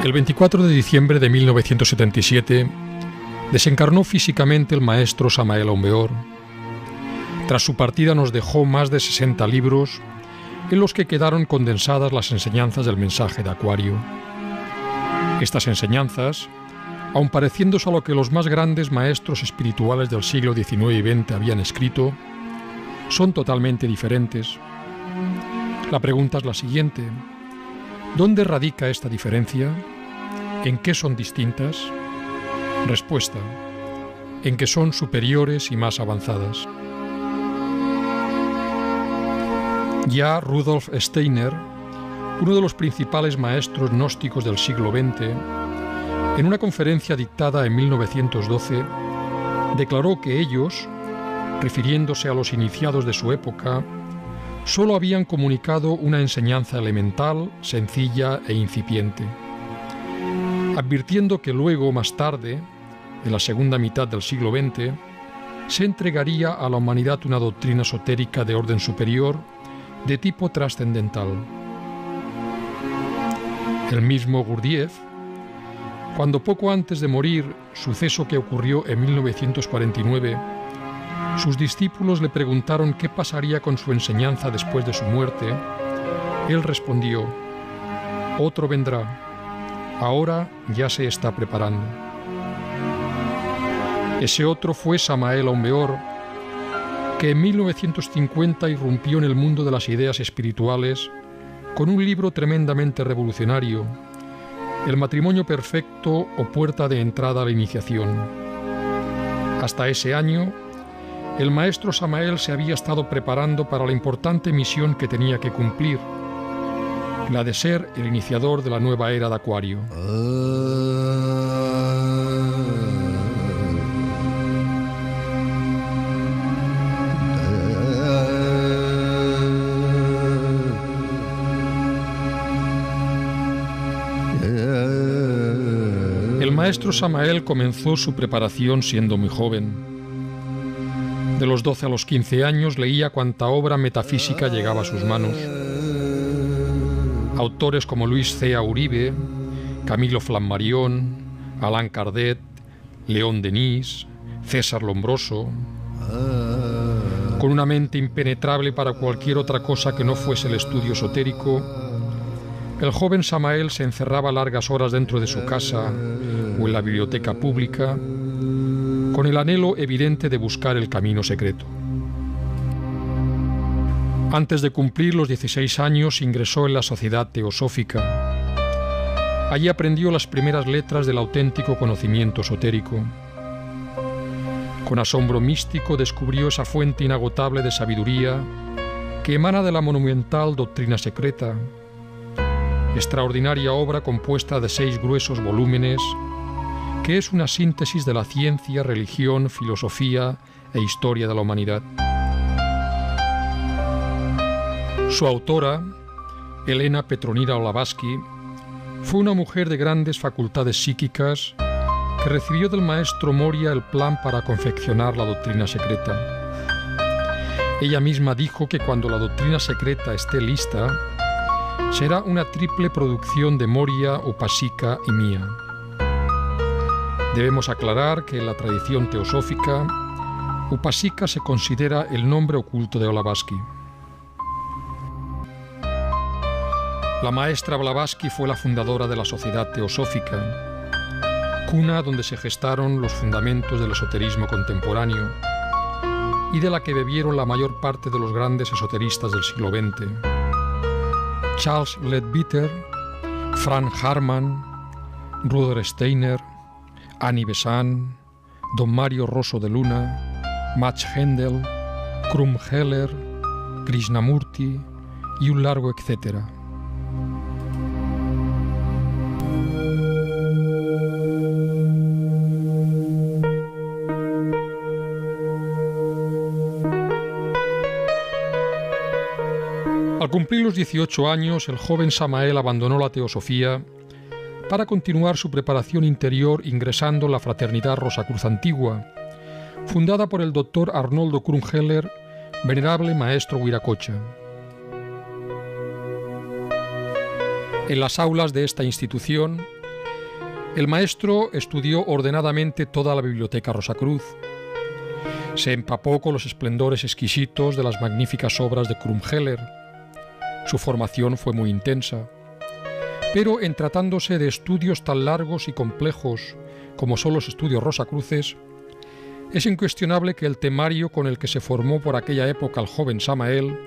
El 24 de diciembre de 1977 desencarnó físicamente el maestro Samael Aun Weor. Tras su partida nos dejó más de 60 libros en los que quedaron condensadas las enseñanzas del mensaje de Acuario. Estas enseñanzas, aun pareciéndose a lo que los más grandes maestros espirituales del siglo XIX y XX habían escrito, son totalmente diferentes. La pregunta es la siguiente: ¿dónde radica esta diferencia? ¿En qué son distintas? Respuesta: en que son superiores y más avanzadas. Ya Rudolf Steiner, uno de los principales maestros gnósticos del siglo XX, en una conferencia dictada en 1912, declaró que ellos, refiriéndose a los iniciados de su época, solo habían comunicado una enseñanza elemental, sencilla e incipiente, advirtiendo que luego, más tarde, en la segunda mitad del siglo XX, se entregaría a la humanidad una doctrina esotérica de orden superior, de tipo trascendental. El mismo Gurdjieff, cuando poco antes de morir, suceso que ocurrió en 1949, sus discípulos le preguntaron qué pasaría con su enseñanza después de su muerte, él respondió: otro vendrá, ahora ya se está preparando. Ese otro fue Samael Aun Weor, que en 1950 irrumpió en el mundo de las ideas espirituales con un libro tremendamente revolucionario, El matrimonio perfecto o puerta de entrada a la iniciación. Hasta ese año, el maestro Samael se había estado preparando para la importante misión que tenía que cumplir, la de ser el iniciador de la nueva era de Acuario. El maestro Samael comenzó su preparación siendo muy joven. De los 12 a los 15 años leía cuanta obra metafísica llegaba a sus manos. Autores como Luis C. A. Uribe, Camilo Flammarion, Allan Kardec, León Denis, César Lombroso. Con una mente impenetrable para cualquier otra cosa que no fuese el estudio esotérico, el joven Samael se encerraba largas horas dentro de su casa o en la biblioteca pública, con el anhelo evidente de buscar el camino secreto. Antes de cumplir los 16 años ingresó en la Sociedad Teosófica. Allí aprendió las primeras letras del auténtico conocimiento esotérico. Con asombro místico descubrió esa fuente inagotable de sabiduría que emana de la monumental Doctrina Secreta, extraordinaria obra compuesta de 6 gruesos volúmenes, que es una síntesis de la ciencia, religión, filosofía e historia de la humanidad. Su autora, Elena Petronira Blavatsky, fue una mujer de grandes facultades psíquicas que recibió del maestro Moria el plan para confeccionar la Doctrina Secreta. Ella misma dijo que cuando la Doctrina Secreta esté lista, será una triple producción de Moria, Upasika y mía. Debemos aclarar que en la tradición teosófica, Upasika se considera el nombre oculto de Blavatsky. La maestra Blavatsky fue la fundadora de la Sociedad Teosófica, cuna donde se gestaron los fundamentos del esoterismo contemporáneo y de la que bebieron la mayor parte de los grandes esoteristas del siglo XX. Charles Leadbeater, Frank Harman, Rudolf Steiner, Annie Besant, Don Mario Rosso de Luna, Max Hendel, Krum Heller, Krishnamurti y un largo etcétera. Al cumplir los 18 años, el joven Samael abandonó la teosofía para continuar su preparación interior ingresando en la Fraternidad Rosacruz Antigua, fundada por el doctor Arnoldo Krumheller, venerable maestro Huiracocha. En las aulas de esta institución El maestro estudió ordenadamente toda la biblioteca Rosacruz. Se empapó con los esplendores exquisitos de las magníficas obras de Krumheller. Su formación fue muy intensa. Pero en tratándose de estudios tan largos y complejos como son los estudios rosacruces, es incuestionable que el temario con el que se formó por aquella época el joven Samael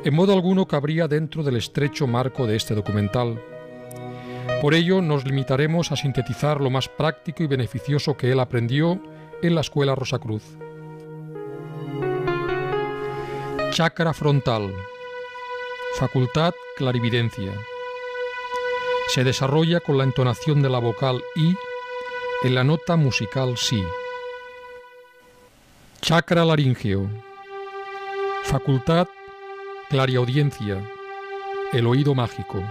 en modo alguno cabría dentro del estrecho marco de este documental. Por ello nos limitaremos a sintetizar lo más práctico y beneficioso que él aprendió en la escuela Rosacruz. Chakra frontal. Facultad clarividencia. Se desarrolla con la entonación de la vocal I en la nota musical Si. Chakra laríngeo. Facultad clariaudiencia, el oído mágico.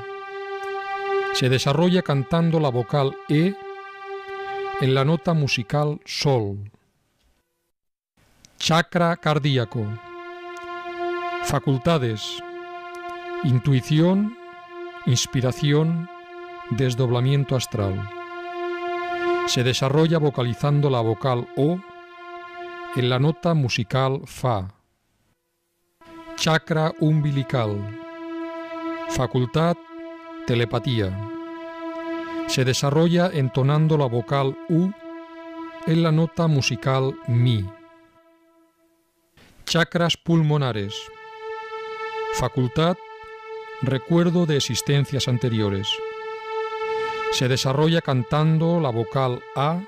Se desarrolla cantando la vocal E en la nota musical Sol. Chakra cardíaco. Facultades: intuición, inspiración, desdoblamiento astral. Se desarrolla vocalizando la vocal O en la nota musical Fa. Chakra umbilical. Facultad: telepatía. Se desarrolla entonando la vocal U en la nota musical Mi. Chakras pulmonares. Facultad: recuerdo de existencias anteriores. Se desarrolla cantando la vocal A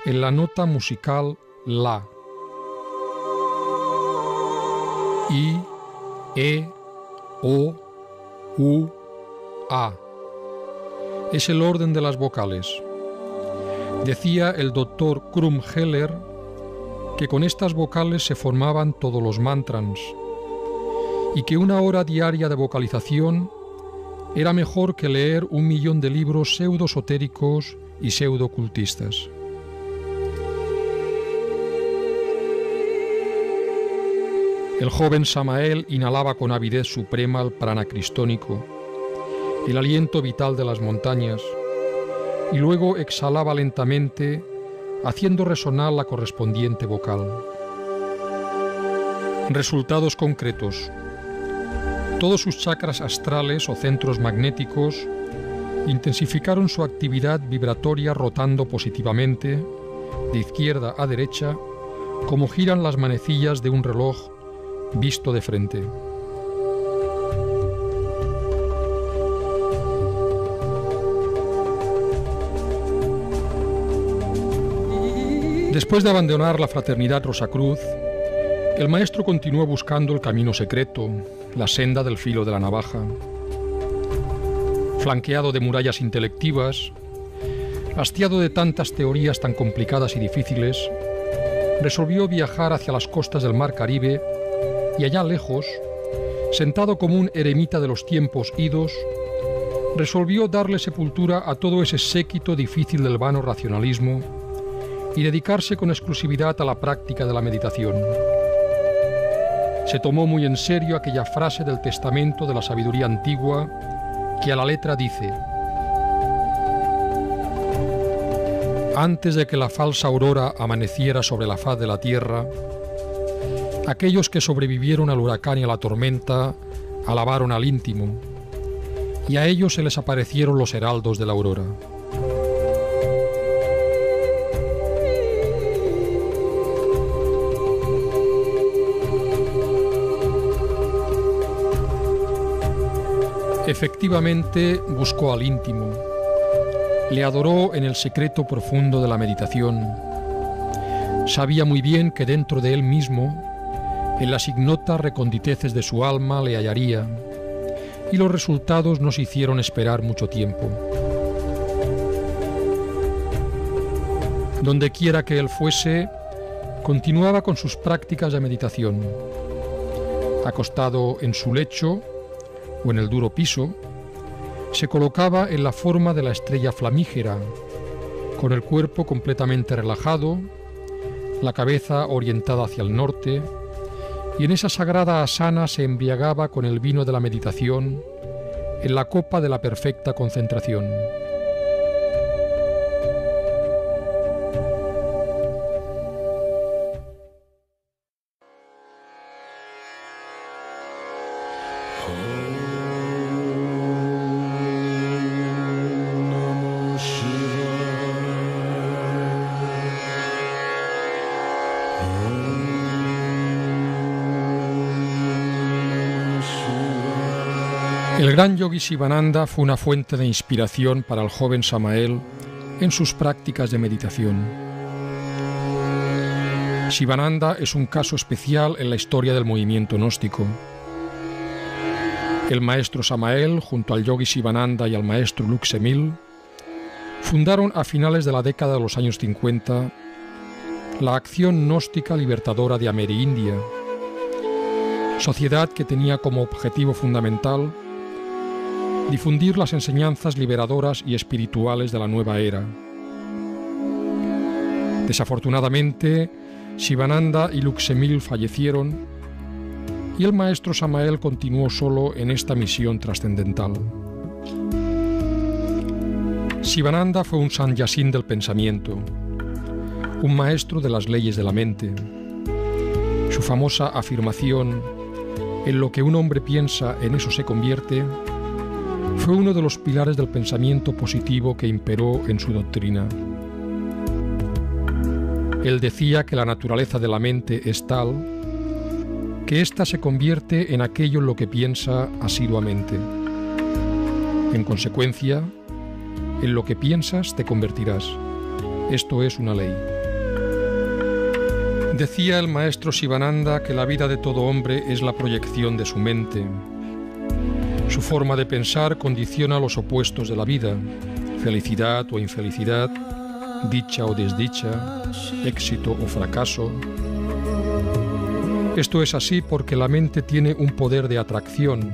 en la nota musical La. I, E, O, U, A. Es el orden de las vocales. Decía el doctor Krumheller que con estas vocales se formaban todos los mantras y que una hora diaria de vocalización era mejor que leer 1.000.000 de libros pseudo-esotéricos y pseudo-ocultistas. El joven Samael inhalaba con avidez suprema el prana cristónico, el aliento vital de las montañas, y luego exhalaba lentamente, haciendo resonar la correspondiente vocal. Resultados concretos. Todos sus chakras astrales o centros magnéticos intensificaron su actividad vibratoria rotando positivamente, de izquierda a derecha, como giran las manecillas de un reloj visto de frente. Después de abandonar la fraternidad Rosacruz, el maestro continuó buscando el camino secreto, la senda del filo de la navaja. Flanqueado de murallas intelectivas, hastiado de tantas teorías tan complicadas y difíciles, resolvió viajar hacia las costas del Mar Caribe y allá lejos, sentado como un eremita de los tiempos idos, resolvió darle sepultura a todo ese séquito difícil del vano racionalismo y dedicarse con exclusividad a la práctica de la meditación. Se tomó muy en serio aquella frase del testamento de la sabiduría antigua que a la letra dice: antes de que la falsa aurora amaneciera sobre la faz de la tierra, aquellos que sobrevivieron al huracán y a la tormenta alabaron al íntimo, y a ellos se les aparecieron los heraldos de la aurora. Efectivamente, buscó al íntimo, le adoró en el secreto profundo de la meditación. Sabía muy bien que dentro de él mismo, en las ignotas reconditeces de su alma, le hallaría, y los resultados no se hicieron esperar mucho tiempo. Donde quiera que él fuese, continuaba con sus prácticas de meditación. Acostado en su lecho o en el duro piso, se colocaba en la forma de la estrella flamígera, con el cuerpo completamente relajado, la cabeza orientada hacia el norte, y en esa sagrada asana se embriagaba con el vino de la meditación en la copa de la perfecta concentración. El gran yogi Sivananda fue una fuente de inspiración para el joven Samael en sus prácticas de meditación. Sivananda es un caso especial en la historia del movimiento gnóstico. El maestro Samael, junto al yogi Sivananda y al maestro Luxemil, fundaron a finales de la década de los años 50 la Acción Gnóstica Libertadora de Amerindia, sociedad que tenía como objetivo fundamental difundir las enseñanzas liberadoras y espirituales de la nueva era. Desafortunadamente, Sivananda y Luxemil fallecieron y el maestro Samael continuó solo en esta misión trascendental. Sivananda fue un sannyasín del pensamiento, un maestro de las leyes de la mente. Su famosa afirmación, "En lo que un hombre piensa, en eso se convierte", fue uno de los pilares del pensamiento positivo que imperó en su doctrina. Él decía que la naturaleza de la mente es tal que ésta se convierte en aquello en lo que piensa asiduamente. En consecuencia, en lo que piensas te convertirás. Esto es una ley. Decía el maestro Sivananda que la vida de todo hombre es la proyección de su mente. Su forma de pensar condiciona los opuestos de la vida, felicidad o infelicidad, dicha o desdicha, éxito o fracaso. Esto es así porque la mente tiene un poder de atracción,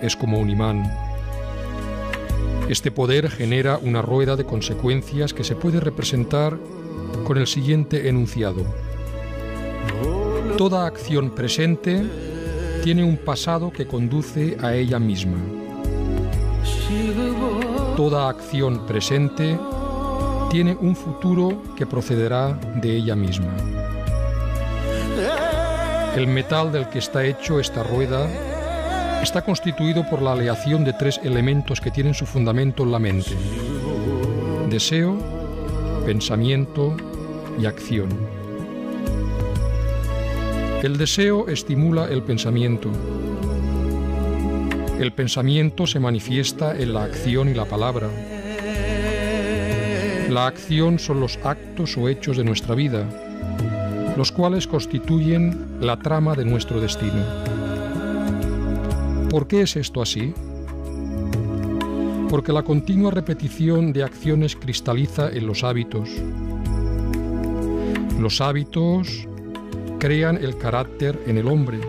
es como un imán. Este poder genera una rueda de consecuencias que se puede representar con el siguiente enunciado. Toda acción presente tiene un pasado que conduce a ella misma. Toda acción presente tiene un futuro que procederá de ella misma. El metal del que está hecho esta rueda está constituido por la aleación de tres elementos que tienen su fundamento en la mente: deseo, pensamiento y acción. El deseo estimula el pensamiento. El pensamiento se manifiesta en la acción y la palabra. La acción son los actos o hechos de nuestra vida, los cuales constituyen la trama de nuestro destino. ¿Por qué es esto así? Porque la continua repetición de acciones cristaliza en los hábitos. Los hábitos crean el carácter en el hombre.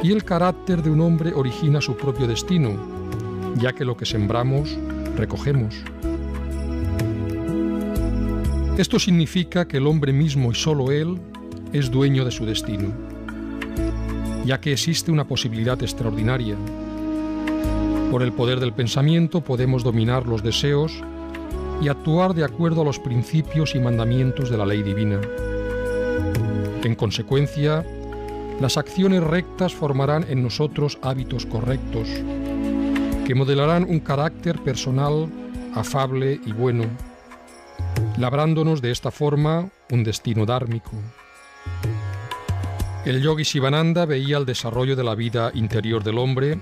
Y el carácter de un hombre origina su propio destino, ya que lo que sembramos, recogemos. Esto significa que el hombre mismo y solo él es dueño de su destino, ya que existe una posibilidad extraordinaria. Por el poder del pensamiento podemos dominar los deseos y actuar de acuerdo a los principios y mandamientos de la ley divina. En consecuencia, las acciones rectas formarán en nosotros hábitos correctos, que modelarán un carácter personal, afable y bueno, labrándonos de esta forma un destino dármico. El yogi Sivananda veía el desarrollo de la vida interior del hombre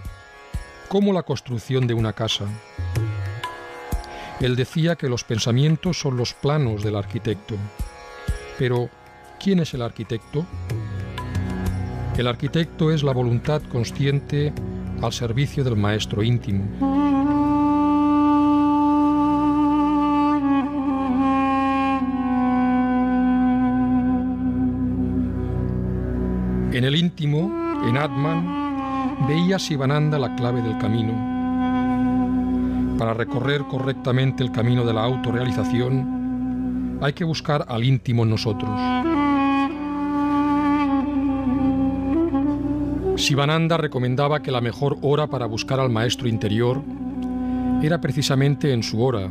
como la construcción de una casa. Él decía que los pensamientos son los planos del arquitecto. Pero, ¿quién es el arquitecto? El arquitecto es la voluntad consciente al servicio del maestro íntimo. En el íntimo, en Atman, veía Sivananda la clave del camino. Para recorrer correctamente el camino de la autorrealización, hay que buscar al íntimo en nosotros. Sivananda recomendaba que la mejor hora para buscar al maestro interior era precisamente en su hora,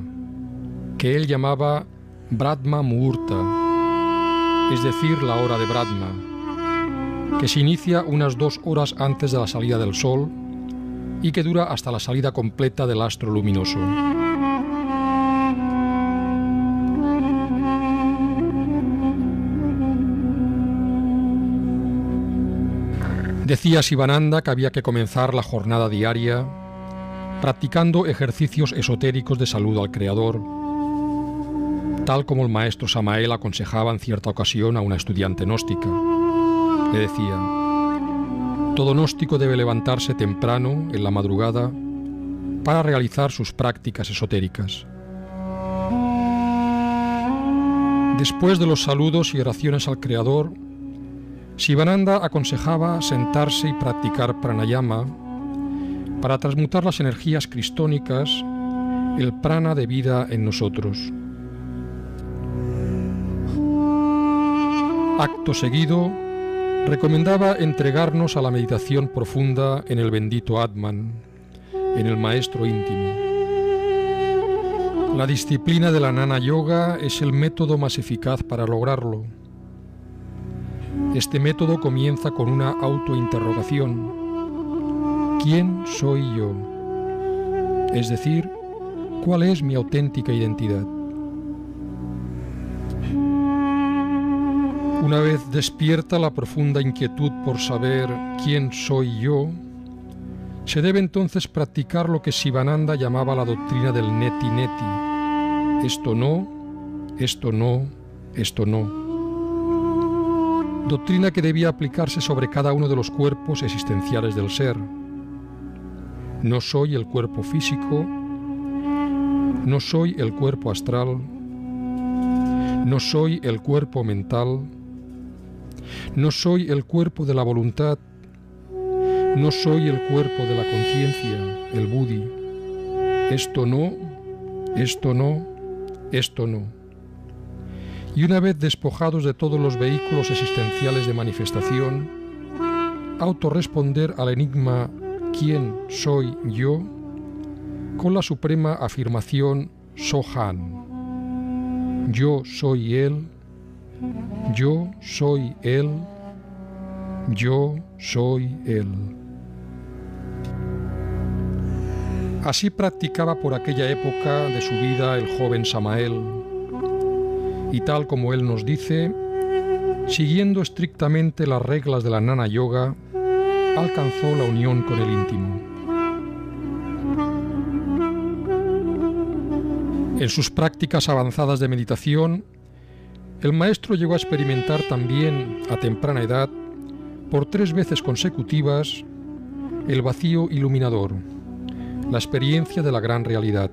que él llamaba Brahma Muhurta, es decir, la hora de Brahma, que se inicia unas 2 horas antes de la salida del sol y que dura hasta la salida completa del astro luminoso. Decía Sivananda que había que comenzar la jornada diaria practicando ejercicios esotéricos de saludo al Creador, tal como el maestro Samael aconsejaba en cierta ocasión a una estudiante gnóstica. Le decía: todo gnóstico debe levantarse temprano, en la madrugada, para realizar sus prácticas esotéricas. Después de los saludos y oraciones al Creador, Sivananda aconsejaba sentarse y practicar pranayama para transmutar las energías cristónicas, el prana de vida en nosotros. Acto seguido, recomendaba entregarnos a la meditación profunda en el bendito Atman, en el Maestro íntimo. La disciplina de la Jnana Yoga es el método más eficaz para lograrlo. Este método comienza con una autointerrogación. ¿Quién soy yo? Es decir, ¿cuál es mi auténtica identidad? Una vez despierta la profunda inquietud por saber quién soy yo, se debe entonces practicar lo que Sivananda llamaba la doctrina del neti neti. Esto no, esto no, esto no. Doctrina que debía aplicarse sobre cada uno de los cuerpos existenciales del ser. No soy el cuerpo físico, no soy el cuerpo astral, no soy el cuerpo mental, no soy el cuerpo de la voluntad, no soy el cuerpo de la conciencia, el buddhi. Esto no, esto no, esto no. Y una vez despojados de todos los vehículos existenciales de manifestación, autorresponder al enigma ¿quién soy yo? Con la suprema afirmación Sohan. Yo soy Él, yo soy Él, yo soy Él. Así practicaba por aquella época de su vida el joven Samael, y tal como él nos dice, siguiendo estrictamente las reglas de la Jnana Yoga, alcanzó la unión con el íntimo. En sus prácticas avanzadas de meditación, el maestro llegó a experimentar también, a temprana edad, por 3 veces consecutivas, el vacío iluminador, la experiencia de la gran realidad.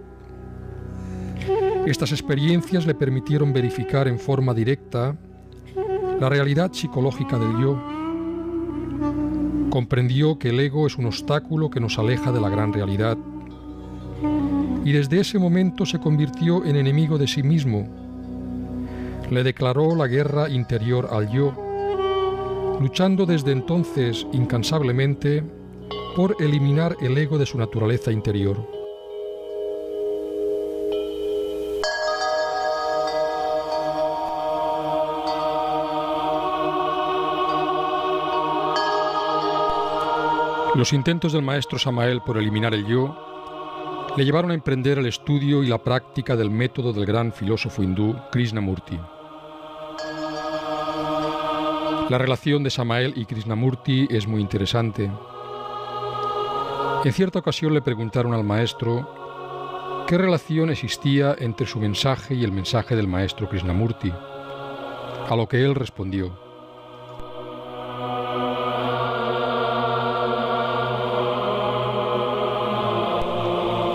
Estas experiencias le permitieron verificar en forma directa la realidad psicológica del yo. Comprendió que el ego es un obstáculo que nos aleja de la gran realidad. Y desde ese momento se convirtió en enemigo de sí mismo. Le declaró la guerra interior al yo, luchando desde entonces incansablemente por eliminar el ego de su naturaleza interior. Los intentos del maestro Samael por eliminar el yo le llevaron a emprender el estudio y la práctica del método del gran filósofo hindú Krishnamurti. La relación de Samael y Krishnamurti es muy interesante. En cierta ocasión le preguntaron al maestro qué relación existía entre su mensaje y el mensaje del maestro Krishnamurti, a lo que él respondió: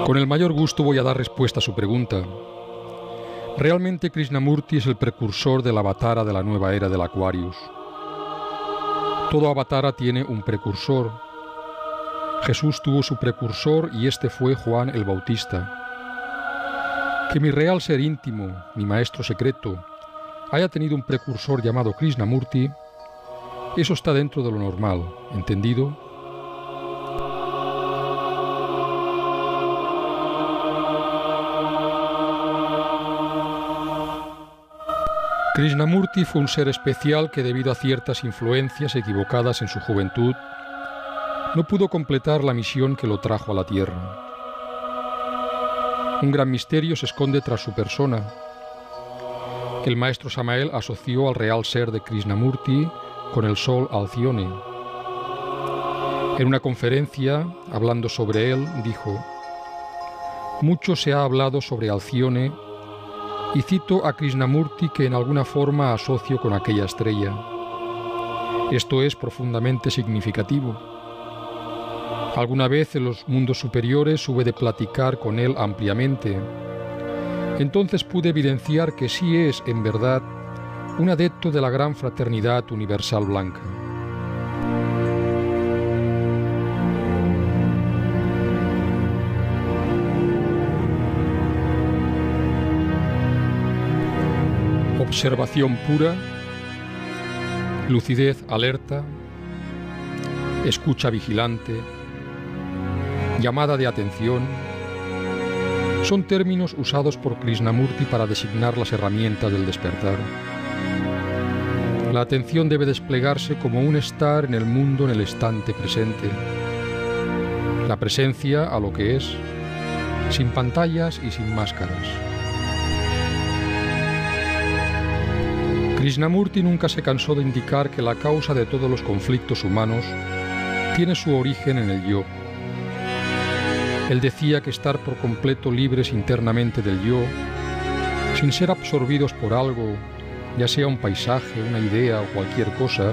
con el mayor gusto voy a dar respuesta a su pregunta. Realmente Krishnamurti es el precursor del avatara de la nueva era del Aquarius. Todo avatara tiene un precursor. Jesús tuvo su precursor y este fue Juan el Bautista. Que mi real ser íntimo, mi maestro secreto, haya tenido un precursor llamado Krishnamurti, eso está dentro de lo normal, ¿entendido? Krishnamurti fue un ser especial que, debido a ciertas influencias equivocadas en su juventud, no pudo completar la misión que lo trajo a la Tierra. Un gran misterio se esconde tras su persona. El maestro Samael asoció al real ser de Krishnamurti con el sol Alcione. En una conferencia, hablando sobre él, dijo: «Mucho se ha hablado sobre Alcione y cito a Krishnamurti que en alguna forma asocio con aquella estrella. Esto es profundamente significativo. Alguna vez en los mundos superiores hube de platicar con él ampliamente. Entonces pude evidenciar que sí es, en verdad, un adepto de la gran fraternidad universal blanca». Observación pura, lucidez alerta, escucha vigilante, llamada de atención, son términos usados por Krishnamurti para designar las herramientas del despertar. La atención debe desplegarse como un estar en el mundo en el instante presente. La presencia a lo que es, sin pantallas y sin máscaras. Krishnamurti nunca se cansó de indicar que la causa de todos los conflictos humanos tiene su origen en el yo. Él decía que estar por completo libres internamente del yo, sin ser absorbidos por algo, ya sea un paisaje, una idea o cualquier cosa,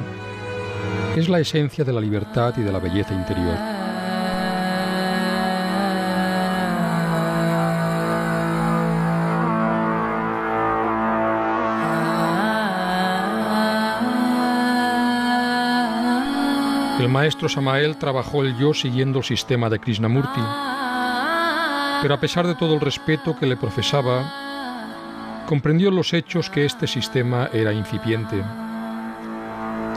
es la esencia de la libertad y de la belleza interior. El maestro Samael trabajó el yo siguiendo el sistema de Krishnamurti, pero a pesar de todo el respeto que le profesaba, comprendió en los hechos que este sistema era incipiente.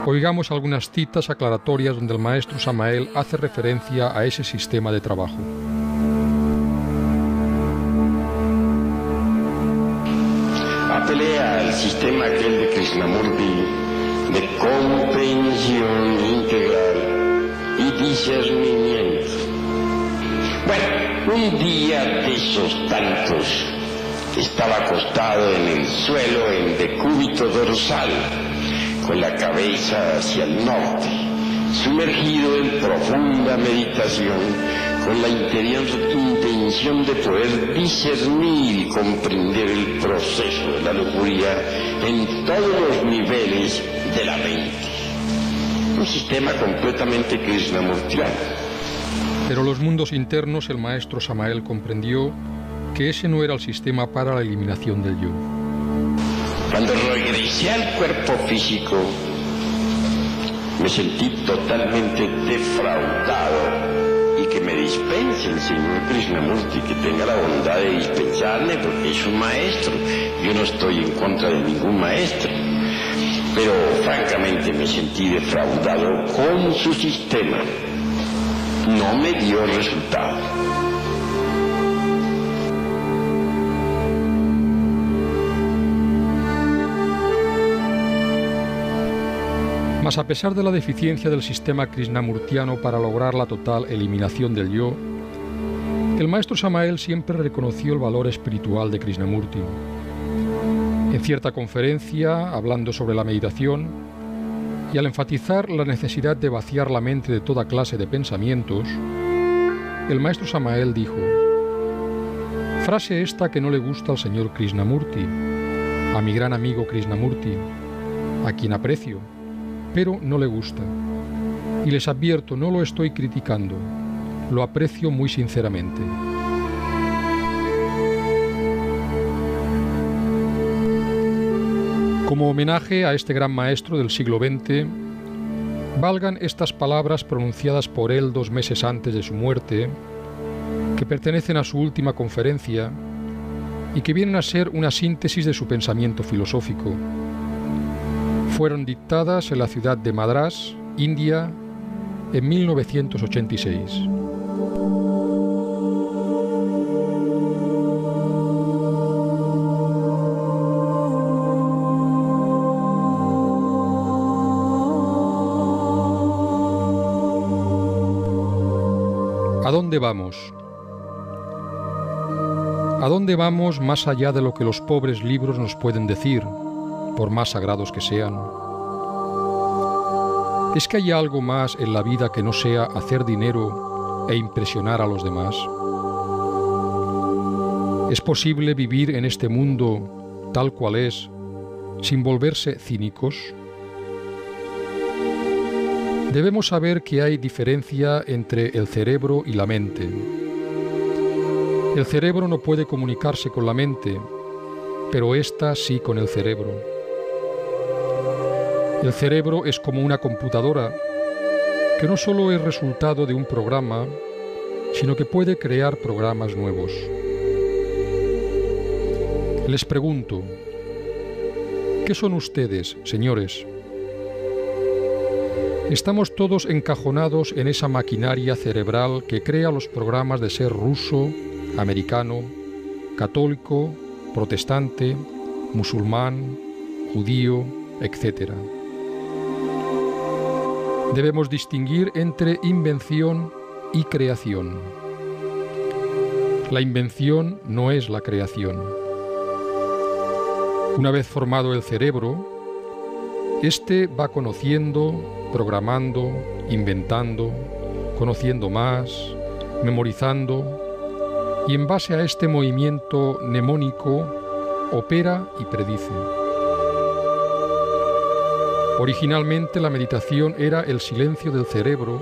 Oigamos algunas citas aclaratorias donde el maestro Samael hace referencia a ese sistema de trabajo. Apelé al sistema aquel de Krishnamurti de comprensión integral y discernimiento. Bueno, un día de esos tantos estaba acostado en el suelo en decúbito dorsal, con la cabeza hacia el norte, sumergido en profunda meditación, con la intención de poder discernir y comprender el proceso de la lujuria en todos los niveles de la mente. Un sistema completamente krishnamurtiano. Pero los mundos internos, el maestro Samael comprendió que ese no era el sistema para la eliminación del yo. Cuando regresé al cuerpo físico, me sentí totalmente defraudado. Y que me dispense el señor Krishnamurti, que tenga la bondad de dispensarme, porque es un maestro. Yo no estoy en contra de ningún maestro, pero francamente me sentí defraudado con su sistema. No me dio resultado. Mas a pesar de la deficiencia del sistema krishnamurtiano para lograr la total eliminación del yo, el maestro Samael siempre reconoció el valor espiritual de Krishnamurti. En cierta conferencia, hablando sobre la meditación, y al enfatizar la necesidad de vaciar la mente de toda clase de pensamientos, el maestro Samael dijo: frase esta que no le gusta al señor Krishnamurti, a mi gran amigo Krishnamurti, a quien aprecio, pero no le gusta. Y les advierto, no lo estoy criticando, lo aprecio muy sinceramente. Como homenaje a este gran maestro del siglo XX, valgan estas palabras pronunciadas por él 2 meses antes de su muerte, que pertenecen a su última conferencia y que vienen a ser una síntesis de su pensamiento filosófico. Fueron dictadas en la ciudad de Madrás, India, en 1986. ¿A dónde vamos? ¿A dónde vamos más allá de lo que los pobres libros nos pueden decir, por más sagrados que sean? ¿Es que hay algo más en la vida que no sea hacer dinero e impresionar a los demás? ¿Es posible vivir en este mundo tal cual es, sin volverse cínicos? Debemos saber que hay diferencia entre el cerebro y la mente. El cerebro no puede comunicarse con la mente, pero ésta sí con el cerebro. El cerebro es como una computadora que no solo es resultado de un programa, sino que puede crear programas nuevos. Les pregunto, ¿qué son ustedes, señores? Estamos todos encajonados en esa maquinaria cerebral que crea los programas de ser ruso, americano, católico, protestante, musulmán, judío, etc. Debemos distinguir entre invención y creación. La invención no es la creación. Una vez formado el cerebro, éste va conociendo, programando, inventando, conociendo más, memorizando, y en base a este movimiento mnemónico opera y predice. Originalmente la meditación era el silencio del cerebro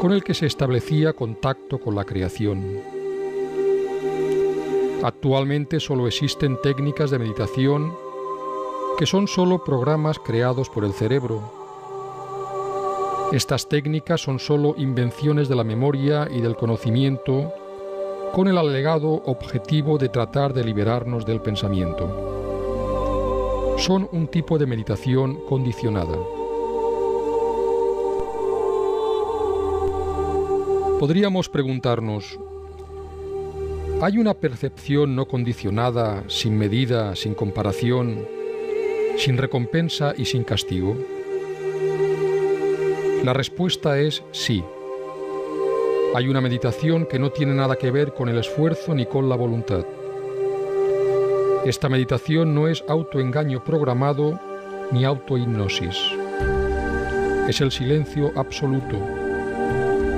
con el que se establecía contacto con la creación. Actualmente solo existen técnicas de meditación que son solo programas creados por el cerebro. Estas técnicas son solo invenciones de la memoria y del conocimiento con el alegado objetivo de tratar de liberarnos del pensamiento. Son un tipo de meditación condicionada. Podríamos preguntarnos, ¿hay una percepción no condicionada, sin medida, sin comparación, sin recompensa y sin castigo? La respuesta es sí. Hay una meditación que no tiene nada que ver con el esfuerzo ni con la voluntad. Esta meditación no es autoengaño programado ni autohipnosis. Es el silencio absoluto,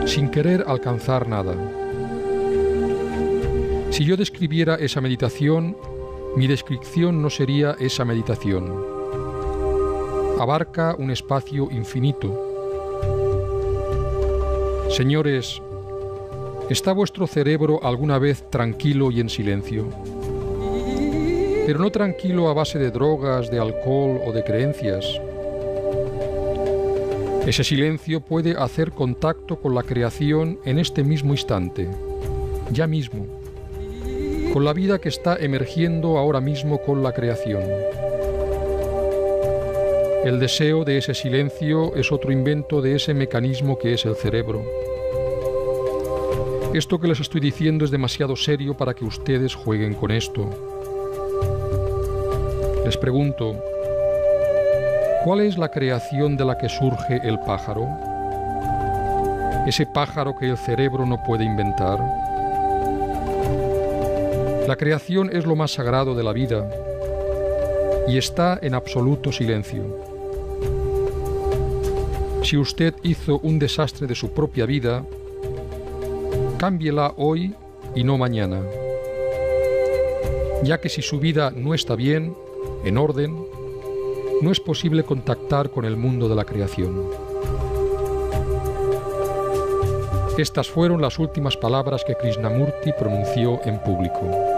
sin querer alcanzar nada. Si yo describiera esa meditación, mi descripción no sería esa meditación. Abarca un espacio infinito. Señores, ¿está vuestro cerebro alguna vez tranquilo y en silencio? Pero no tranquilo a base de drogas, de alcohol o de creencias. Ese silencio puede hacer contacto con la creación en este mismo instante, ya mismo, con la vida que está emergiendo ahora mismo con la creación. El deseo de ese silencio es otro invento de ese mecanismo que es el cerebro. Esto que les estoy diciendo es demasiado serio para que ustedes jueguen con esto. Les pregunto, ¿cuál es la creación de la que surge el pájaro? Ese pájaro que el cerebro no puede inventar. La creación es lo más sagrado de la vida y está en absoluto silencio. Si usted hizo un desastre de su propia vida, cámbiela hoy y no mañana, ya que si su vida no está bien, en orden, no es posible contactar con el mundo de la creación. Estas fueron las últimas palabras que Krishnamurti pronunció en público.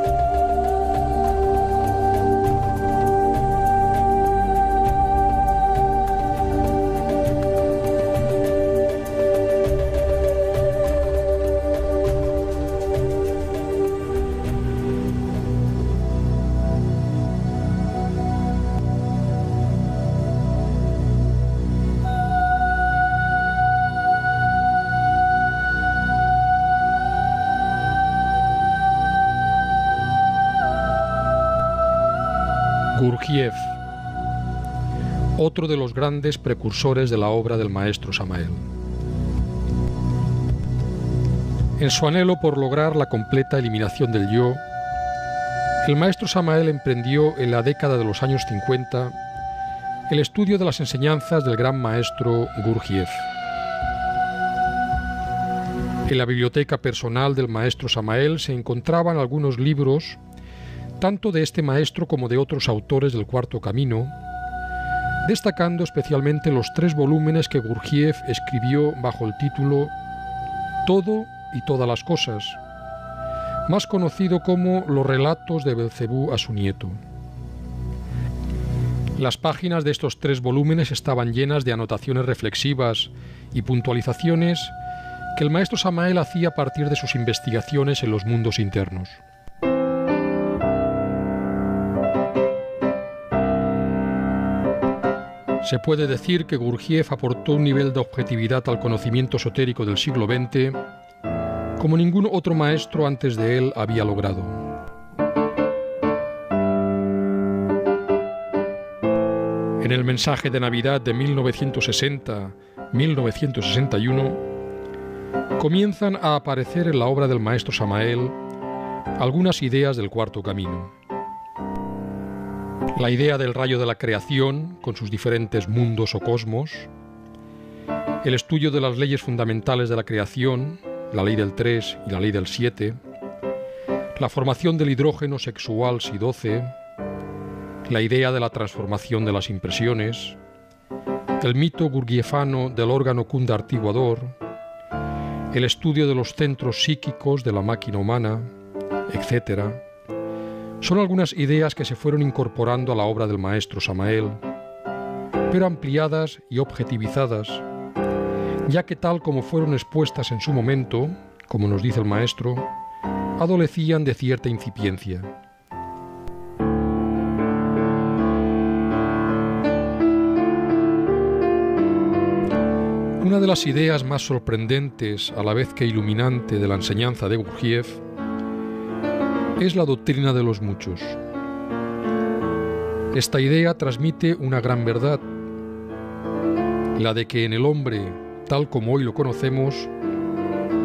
Gurdjieff, otro de los grandes precursores de la obra del maestro Samael. En su anhelo por lograr la completa eliminación del yo, el maestro Samael emprendió en la década de los años 50 el estudio de las enseñanzas del gran maestro Gurdjieff. En la biblioteca personal del maestro Samael se encontraban algunos libros, tanto de este maestro como de otros autores del Cuarto Camino, destacando especialmente los 3 volúmenes que Gurdjieff escribió bajo el título Todo y todas las cosas, más conocido como Los relatos de Belcebú a su nieto. Las páginas de estos 3 volúmenes estaban llenas de anotaciones reflexivas y puntualizaciones que el maestro Samael hacía a partir de sus investigaciones en los mundos internos. Se puede decir que Gurdjieff aportó un nivel de objetividad al conocimiento esotérico del siglo XX como ningún otro maestro antes de él había logrado. En el mensaje de Navidad de 1960-1961 comienzan a aparecer en la obra del maestro Samael algunas ideas del Cuarto Camino. La idea del rayo de la creación, con sus diferentes mundos o cosmos, el estudio de las leyes fundamentales de la creación, la ley del 3 y la ley del 7, la formación del hidrógeno sexual Si-12, la idea de la transformación de las impresiones, el mito gurdjieffano del órgano kundartiguador, el estudio de los centros psíquicos de la máquina humana, etc., son algunas ideas que se fueron incorporando a la obra del maestro Samael, pero ampliadas y objetivizadas, ya que tal como fueron expuestas en su momento, como nos dice el maestro, adolecían de cierta incipiencia. Una de las ideas más sorprendentes, a la vez que iluminante, de la enseñanza de Gurdjieff es la doctrina de los muchos. Esta idea transmite una gran verdad, la de que en el hombre, tal como hoy lo conocemos,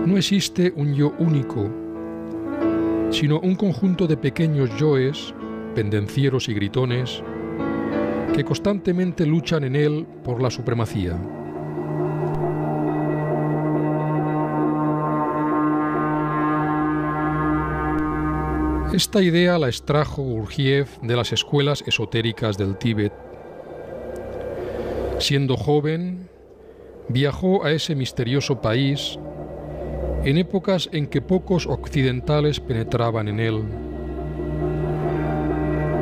no existe un yo único, sino un conjunto de pequeños yoes, pendencieros y gritones, que constantemente luchan en él por la supremacía. Esta idea la extrajo Gurdjieff de las escuelas esotéricas del Tíbet. Siendo joven, viajó a ese misterioso país en épocas en que pocos occidentales penetraban en él.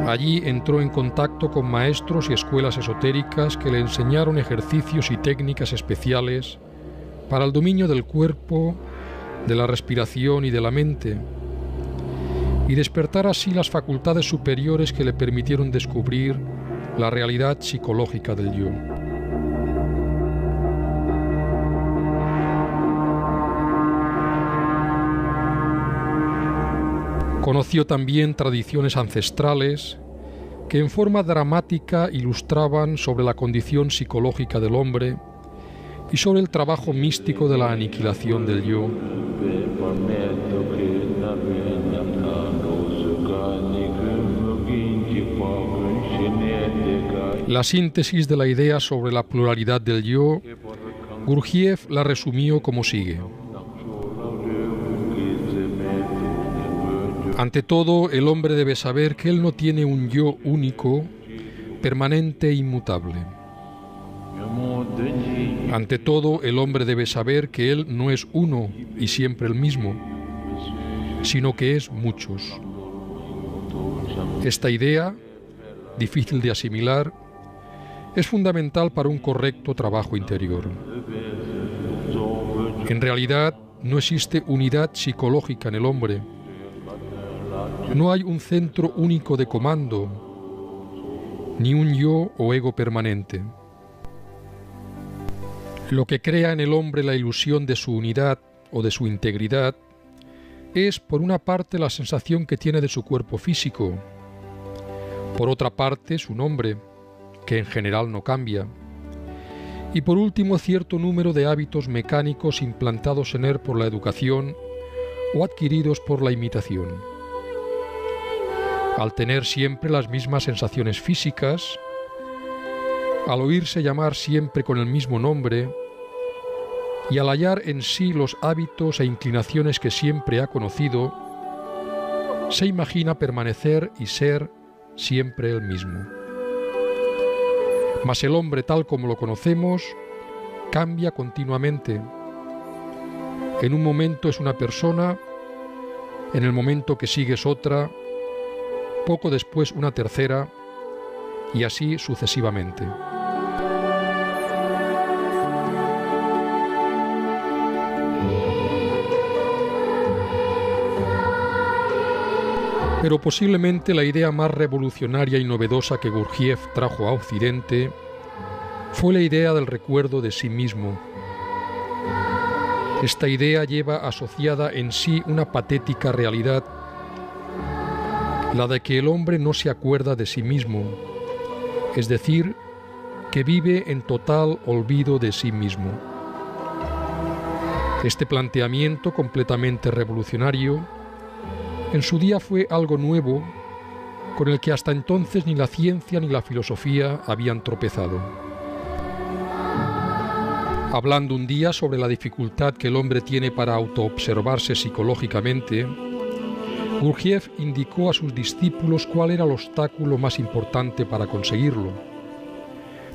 Allí entró en contacto con maestros y escuelas esotéricas que le enseñaron ejercicios y técnicas especiales para el dominio del cuerpo, de la respiración y de la mente, y despertar así las facultades superiores que le permitieron descubrir la realidad psicológica del yo. Conoció también tradiciones ancestrales que en forma dramática ilustraban sobre la condición psicológica del hombre y sobre el trabajo místico de la aniquilación del yo. La síntesis de la idea sobre la pluralidad del yo, Gurdjieff la resumió como sigue. Ante todo, el hombre debe saber que él no tiene un yo único, permanente e inmutable. Ante todo, el hombre debe saber que él no es uno y siempre el mismo, sino que es muchos. Esta idea, difícil de asimilar, es fundamental para un correcto trabajo interior. En realidad, no existe unidad psicológica en el hombre. No hay un centro único de comando, ni un yo o ego permanente. Lo que crea en el hombre la ilusión de su unidad o de su integridad es, por una parte, la sensación que tiene de su cuerpo físico, por otra parte, su nombre, que en general no cambia, y por último, cierto número de hábitos mecánicos implantados en él por la educación o adquiridos por la imitación. Al tener siempre las mismas sensaciones físicas, Al oírse llamar siempre con el mismo nombre y al hallar en sí los hábitos e inclinaciones que siempre ha conocido, se imagina permanecer y ser siempre el mismo. Mas el hombre tal como lo conocemos cambia continuamente. En un momento es una persona, en el momento que sigue es otra, poco después una tercera, y así sucesivamente. Pero posiblemente la idea más revolucionaria y novedosa que Gurdjieff trajo a Occidente fue la idea del recuerdo de sí mismo. Esta idea lleva asociada en sí una patética realidad, la de que el hombre no se acuerda de sí mismo, es decir, que vive en total olvido de sí mismo. Este planteamiento completamente revolucionario en su día fue algo nuevo con el que hasta entonces ni la ciencia ni la filosofía habían tropezado. Hablando un día sobre la dificultad que el hombre tiene para autoobservarse psicológicamente, Gurdjieff indicó a sus discípulos cuál era el obstáculo más importante para conseguirlo.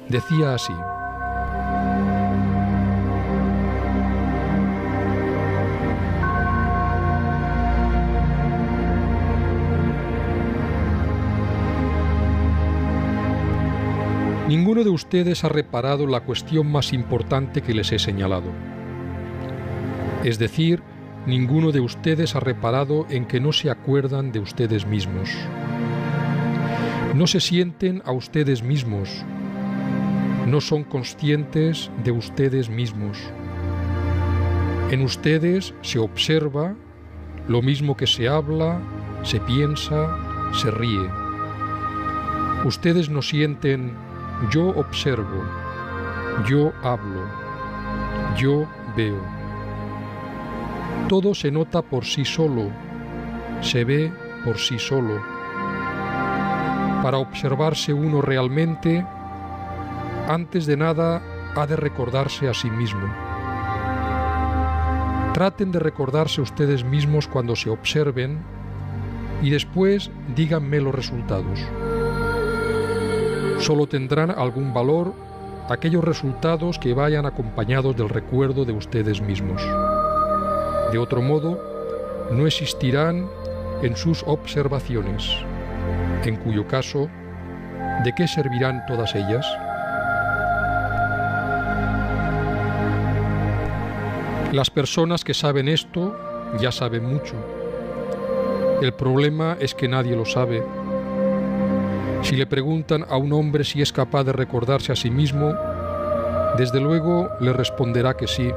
Decía así: ninguno de ustedes ha reparado la cuestión más importante que les he señalado. Es decir, ninguno de ustedes ha reparado en que no se acuerdan de ustedes mismos. No se sienten a ustedes mismos. No son conscientes de ustedes mismos. En ustedes se observa lo mismo que se habla, se piensa, se ríe. Ustedes no sienten yo observo, yo hablo, yo veo. Todo se nota por sí solo, se ve por sí solo. Para observarse uno realmente, antes de nada ha de recordarse a sí mismo. Traten de recordarse ustedes mismos cuando se observen y después díganme los resultados. Solo tendrán algún valor aquellos resultados que vayan acompañados del recuerdo de ustedes mismos. De otro modo, no existirán en sus observaciones, en cuyo caso, ¿de qué servirán todas ellas? Las personas que saben esto ya saben mucho. El problema es que nadie lo sabe. Si le preguntan a un hombre si es capaz de recordarse a sí mismo, desde luego le responderá que sí.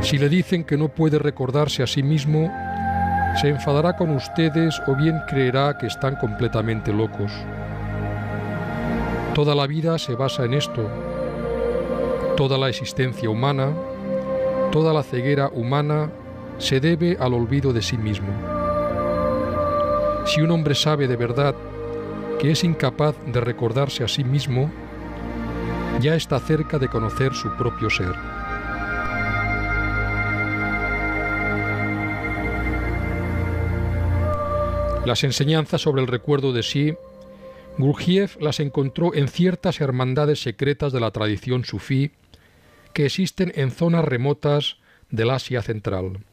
Si le dicen que no puede recordarse a sí mismo, se enfadará con ustedes o bien creerá que están completamente locos. Toda la vida se basa en esto. Toda la existencia humana, toda la ceguera humana se debe al olvido de sí mismo. Si un hombre sabe de verdad que es incapaz de recordarse a sí mismo, ya está cerca de conocer su propio ser. Las enseñanzas sobre el recuerdo de sí, Gurdjieff las encontró en ciertas hermandades secretas de la tradición sufí que existen en zonas remotas del Asia Central.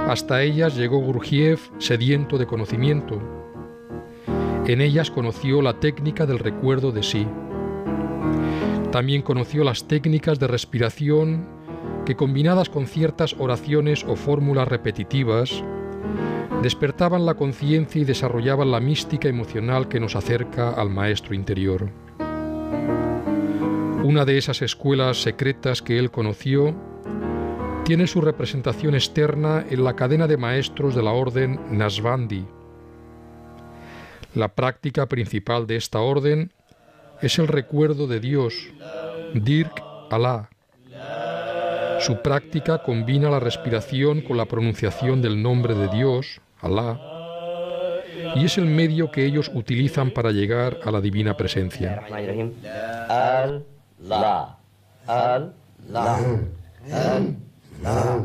Hasta ellas llegó Gurdjieff sediento de conocimiento. En ellas conoció la técnica del recuerdo de sí. También conoció las técnicas de respiración que, combinadas con ciertas oraciones o fórmulas repetitivas, despertaban la conciencia y desarrollaban la mística emocional que nos acerca al maestro interior. Una de esas escuelas secretas que él conoció tiene su representación externa en la cadena de maestros de la orden Naqshbandi. La práctica principal de esta orden es el recuerdo de Dios, Dirk Allah. Su práctica combina la respiración con la pronunciación del nombre de Dios, Allah, y es el medio que ellos utilizan para llegar a la divina presencia. Allah, Allah, Allah, Allah,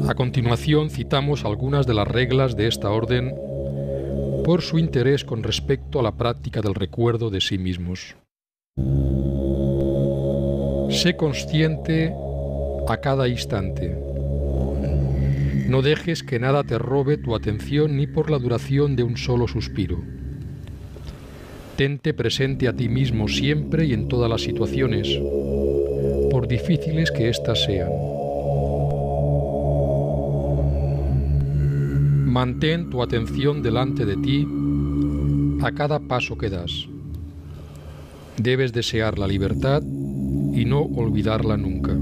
A continuación citamos algunas de las reglas de esta orden por su interés con respecto a la práctica del recuerdo de sí mismos. Sé consciente a cada instante. No dejes que nada te robe tu atención ni por la duración de un solo suspiro. Tente presente a ti mismo siempre y en todas las situaciones, por difíciles que éstas sean. Mantén tu atención delante de ti a cada paso que das. Debes desear la libertad y no olvidarla nunca.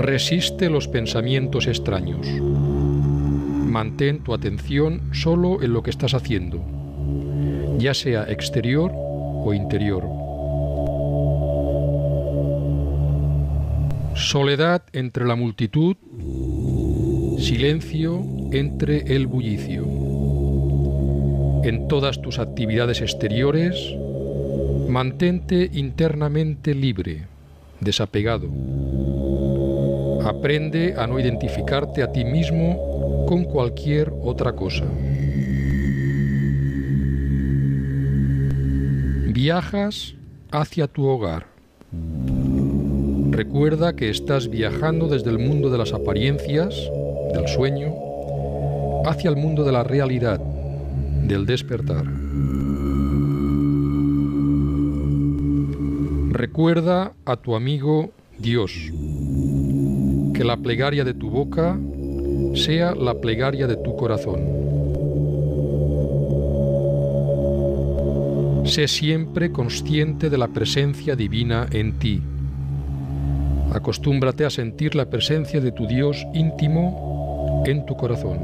Resiste los pensamientos extraños. Mantén tu atención solo en lo que estás haciendo, ya sea exterior o interior. Soledad entre la multitud, silencio entre el bullicio. En todas tus actividades exteriores, mantente internamente libre, desapegado. Aprende a no identificarte a ti mismo con cualquier otra cosa. Viajas hacia tu hogar. Recuerda que estás viajando desde el mundo de las apariencias, del sueño, hacia el mundo de la realidad, del despertar. Recuerda a tu amigo Dios. Que la plegaria de tu boca sea la plegaria de tu corazón. Sé siempre consciente de la presencia divina en ti. Acostúmbrate a sentir la presencia de tu Dios íntimo en tu corazón.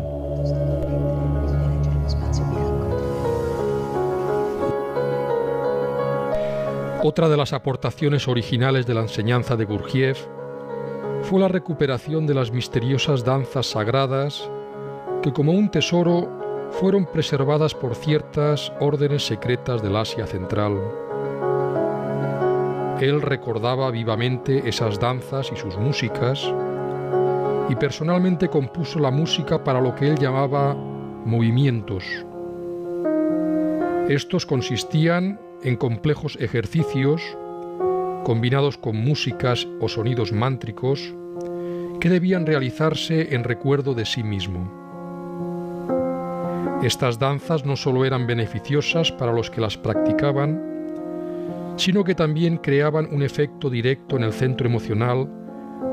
Otra de las aportaciones originales de la enseñanza de Gurdjieff fue la recuperación de las misteriosas danzas sagradas que, como un tesoro, fueron preservadas por ciertas órdenes secretas del Asia Central. Él recordaba vivamente esas danzas y sus músicas, y personalmente compuso la música para lo que él llamaba movimientos. Estos consistían en complejos ejercicios combinados con músicas o sonidos mántricos que debían realizarse en recuerdo de sí mismo. Estas danzas no solo eran beneficiosas para los que las practicaban, sino que también creaban un efecto directo en el centro emocional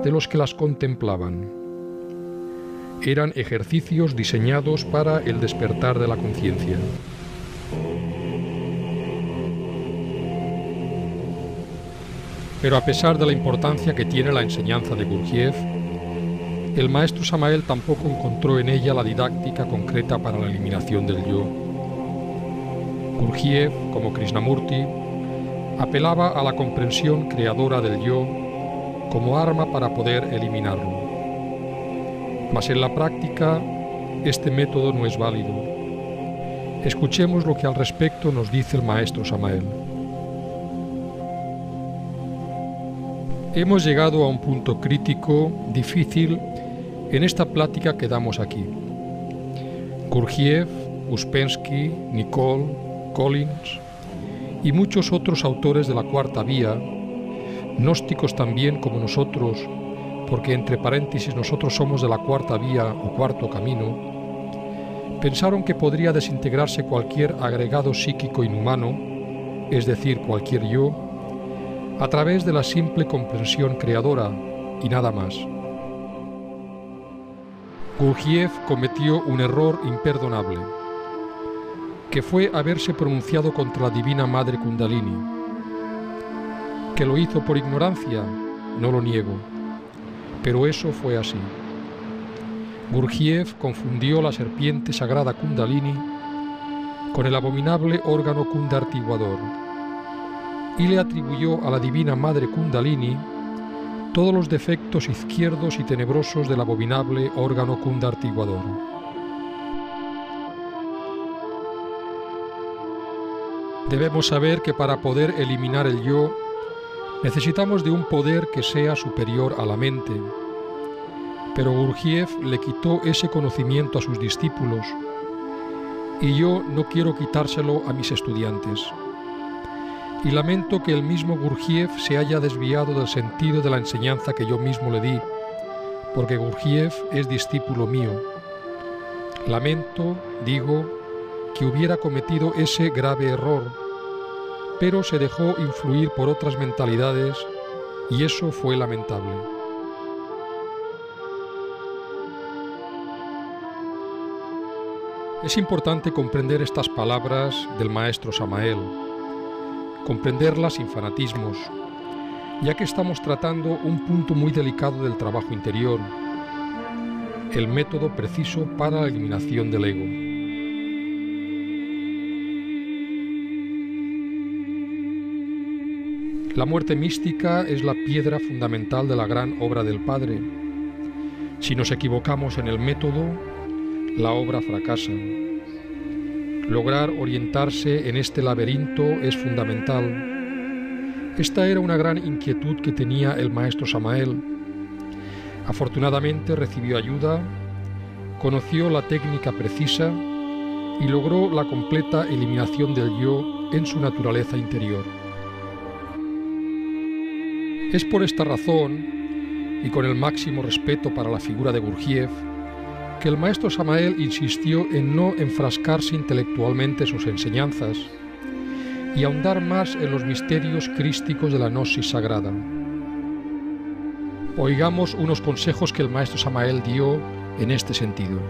de los que las contemplaban. Eran ejercicios diseñados para el despertar de la conciencia. Pero a pesar de la importancia que tiene la enseñanza de Gurdjieff, el maestro Samael tampoco encontró en ella la didáctica concreta para la eliminación del yo. Gurdjieff, como Krishnamurti, apelaba a la comprensión creadora del yo como arma para poder eliminarlo. Mas en la práctica, este método no es válido. Escuchemos lo que al respecto nos dice el maestro Samael. Hemos llegado a un punto crítico, difícil, en esta plática que damos aquí. Gurdjieff, Uspensky, Nicole, Collins y muchos otros autores de la Cuarta Vía, gnósticos también como nosotros, porque entre paréntesis nosotros somos de la Cuarta Vía o Cuarto Camino, pensaron que podría desintegrarse cualquier agregado psíquico inhumano, es decir, cualquier yo, a través de la simple comprensión creadora y nada más. Gurdjieff cometió un error imperdonable. que fue haberse pronunciado contra la Divina Madre Kundalini. Que lo hizo por ignorancia, no lo niego, pero eso fue así. Gurdjieff confundió la serpiente sagrada Kundalini con el abominable órgano kundartiguador y le atribuyó a la Divina Madre Kundalini todos los defectos izquierdos y tenebrosos del abominable órgano kundartiguador. Debemos saber que para poder eliminar el yo, necesitamos de un poder que sea superior a la mente. Pero Gurdjieff le quitó ese conocimiento a sus discípulos y yo no quiero quitárselo a mis estudiantes. Y lamento que el mismo Gurdjieff se haya desviado del sentido de la enseñanza que yo mismo le di, porque Gurdjieff es discípulo mío. Lamento, digo, que hubiera cometido ese grave error, pero se dejó influir por otras mentalidades y eso fue lamentable. Es importante comprender estas palabras del maestro Samael, comprenderlas sin fanatismos, ya que estamos tratando un punto muy delicado del trabajo interior, el método preciso para la eliminación del ego. La muerte mística es la piedra fundamental de la gran obra del Padre. Si nos equivocamos en el método, la obra fracasa. Lograr orientarse en este laberinto es fundamental. Esta era una gran inquietud que tenía el maestro Samael. Afortunadamente recibió ayuda, conoció la técnica precisa y logró la completa eliminación del yo en su naturaleza interior. Es por esta razón, y con el máximo respeto para la figura de Gurdjieff, que el maestro Samael insistió en no enfrascarse intelectualmente en sus enseñanzas y ahondar más en los misterios crísticos de la gnosis sagrada. Oigamos unos consejos que el maestro Samael dio en este sentido.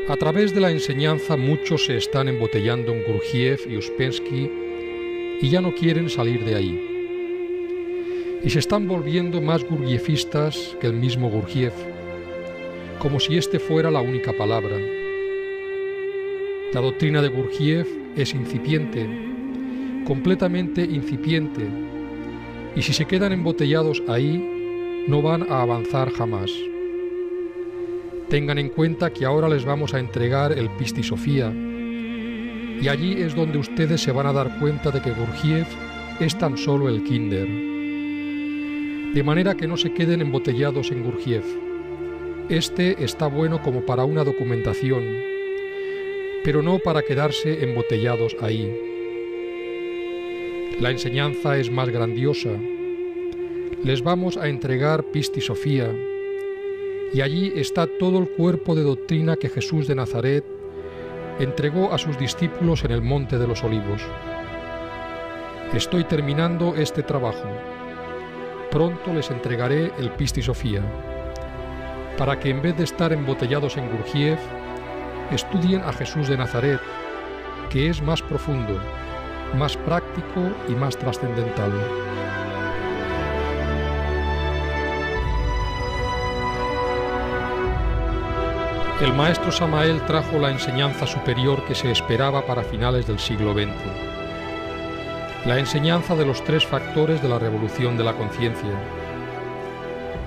A través de la enseñanza muchos se están embotellando en Gurdjieff y Uspensky y ya no quieren salir de ahí. Y se están volviendo más gurdjieffistas que el mismo Gurdjieff, como si este fuera la única palabra. La doctrina de Gurdjieff es incipiente, completamente incipiente, y si se quedan embotellados ahí, no van a avanzar jamás. Tengan en cuenta que ahora les vamos a entregar el Pistisofía, y allí es donde ustedes se van a dar cuenta de que Gurdjieff es tan solo el kinder. De manera que no se queden embotellados en Gurdjieff. Este está bueno como para una documentación, pero no para quedarse embotellados ahí. La enseñanza es más grandiosa. Les vamos a entregar Pistisofía, y allí está todo el cuerpo de doctrina que Jesús de Nazaret entregó a sus discípulos en el Monte de los Olivos. Estoy terminando este trabajo. Pronto les entregaré el Pistisofía, para que en vez de estar embotellados en Gurdjieff, estudien a Jesús de Nazaret, que es más profundo, más práctico y más trascendental. El maestro Samael trajo la enseñanza superior que se esperaba para finales del siglo XX. La enseñanza de los tres factores de la revolución de la conciencia.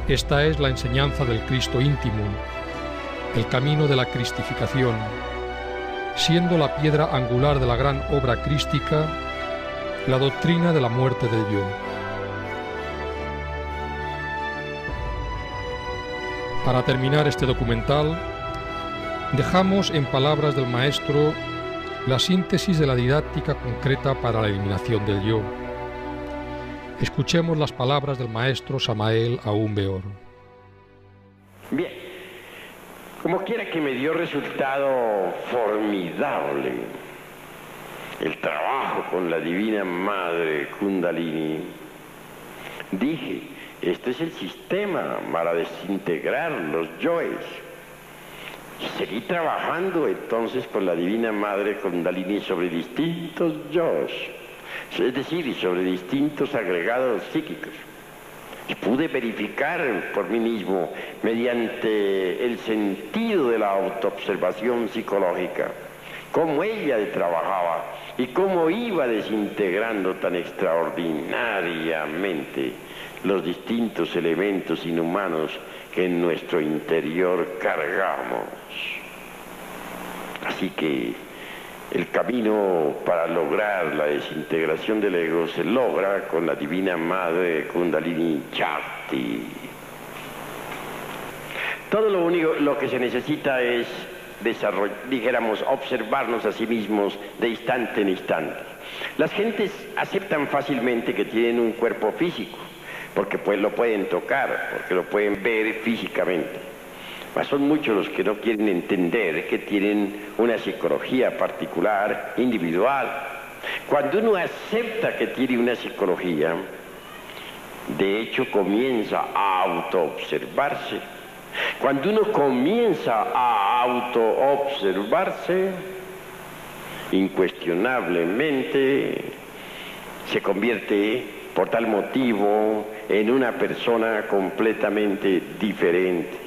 Esta es la enseñanza del Cristo íntimo, el camino de la cristificación, siendo la piedra angular de la gran obra crística, la doctrina de la muerte del yo. Para terminar este documental, dejamos en palabras del maestro la síntesis de la didáctica concreta para la eliminación del yo. Escuchemos las palabras del maestro Samael Aún Weor. Bien, como quiera que me dio resultado formidable el trabajo con la Divina Madre Kundalini, dije, este es el sistema para desintegrar los yoes. Y seguí trabajando entonces con la Divina Madre Kundalini sobre distintos yos, es decir, sobre distintos agregados psíquicos. Y pude verificar por mí mismo, mediante el sentido de la autoobservación psicológica, cómo ella trabajaba y cómo iba desintegrando tan extraordinariamente los distintos elementos inhumanos que en nuestro interior cargamos. Así que el camino para lograr la desintegración del ego se logra con la Divina Madre Kundalini Shakti. Todo lo que se necesita es dijéramos, observarnos a sí mismos de instante en instante. Las gentes aceptan fácilmente que tienen un cuerpo físico, porque pues lo pueden tocar, porque lo pueden ver físicamente. Mas son muchos los que no quieren entender que tienen una psicología particular, individual. Cuando uno acepta que tiene una psicología, de hecho comienza a autoobservarse. Cuando uno comienza a autoobservarse, incuestionablemente se convierte por tal motivo en una persona completamente diferente.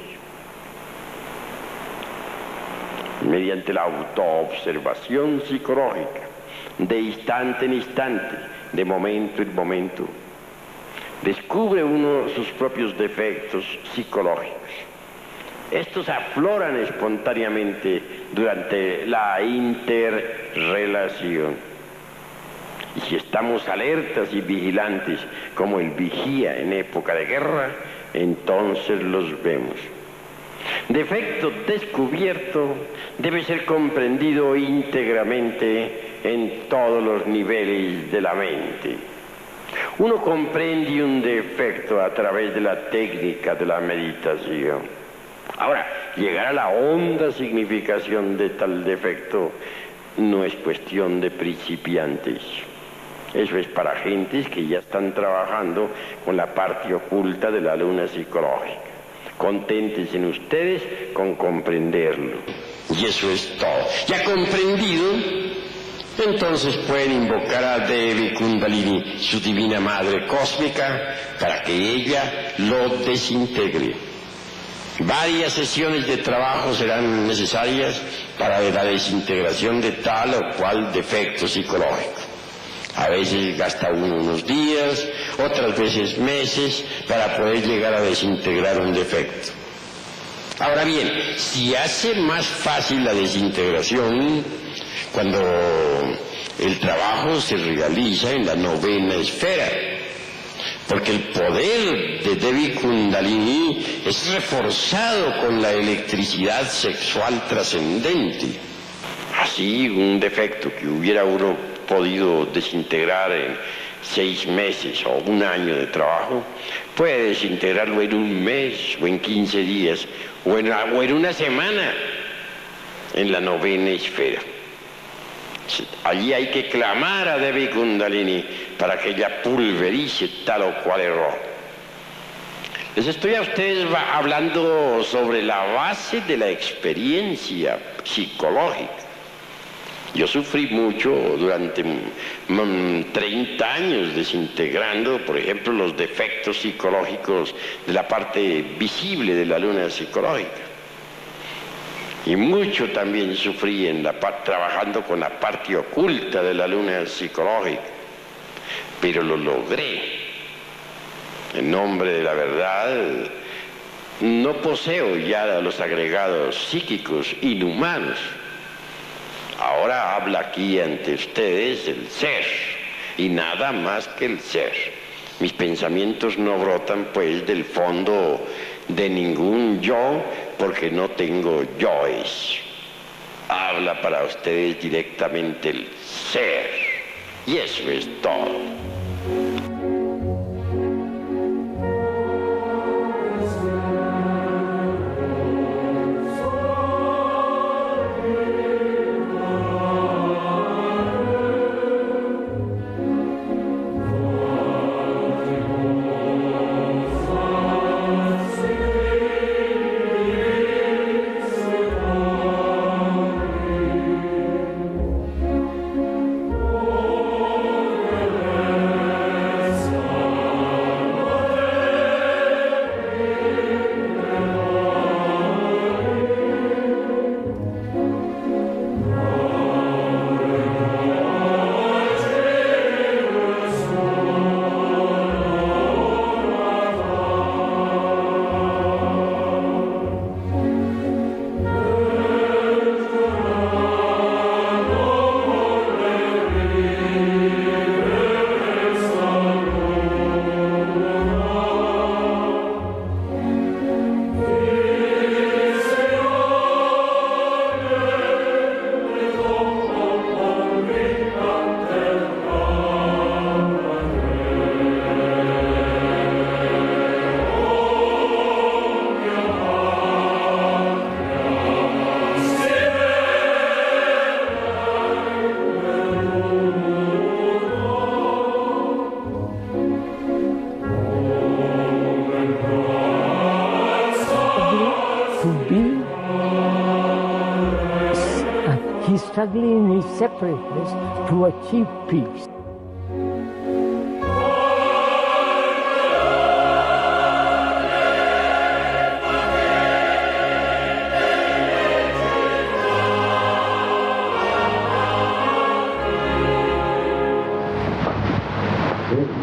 Mediante la autoobservación psicológica, de instante en instante, de momento en momento, descubre uno sus propios defectos psicológicos. Estos afloran espontáneamente durante la interrelación. Y si estamos alertas y vigilantes como el vigía en época de guerra, entonces los vemos. Defecto descubierto debe ser comprendido íntegramente en todos los niveles de la mente. Uno comprende un defecto a través de la técnica de la meditación. Ahora, llegar a la honda significación de tal defecto no es cuestión de principiantes. Eso es para gentes que ya están trabajando con la parte oculta de la luna psicológica. Conténtense ustedes con comprenderlo. Y eso es todo. Ya comprendido, entonces pueden invocar a Devi Kundalini, su divina madre cósmica, para que ella lo desintegre. Varias sesiones de trabajo serán necesarias para la desintegración de tal o cual defecto psicológico. A veces gasta uno unos días, otras veces meses, para poder llegar a desintegrar un defecto. Ahora bien, si hace más fácil la desintegración cuando el trabajo se realiza en la novena esfera, porque el poder de Devi Kundalini es reforzado con la electricidad sexual trascendente. Así, un defecto que hubiera uno podido desintegrar en 6 meses o 1 año de trabajo, puede desintegrarlo en 1 mes o en 15 días o en 1 semana en la novena esfera. Allí hay que clamar a Devi Kundalini para que ella pulverice tal o cual error. Les estoy a ustedes hablando sobre la base de la experiencia psicológica. Yo sufrí mucho durante 30 años desintegrando, por ejemplo, los defectos psicológicos de la parte visible de la luna psicológica. Y mucho también sufrí trabajando con la parte oculta de la luna psicológica. Pero lo logré. En nombre de la verdad, no poseo ya los agregados psíquicos inhumanos. Ahora habla aquí ante ustedes el ser, y nada más que el ser. Mis pensamientos no brotan pues del fondo de ningún yo, porque no tengo yoes. Habla para ustedes directamente el ser, y eso es todo. to be. He's struggling in his separateness to achieve peace.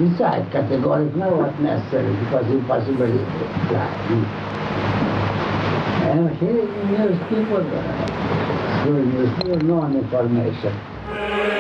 Decide categorically what's necessary because it's impossible to fly. And here, people, through no information.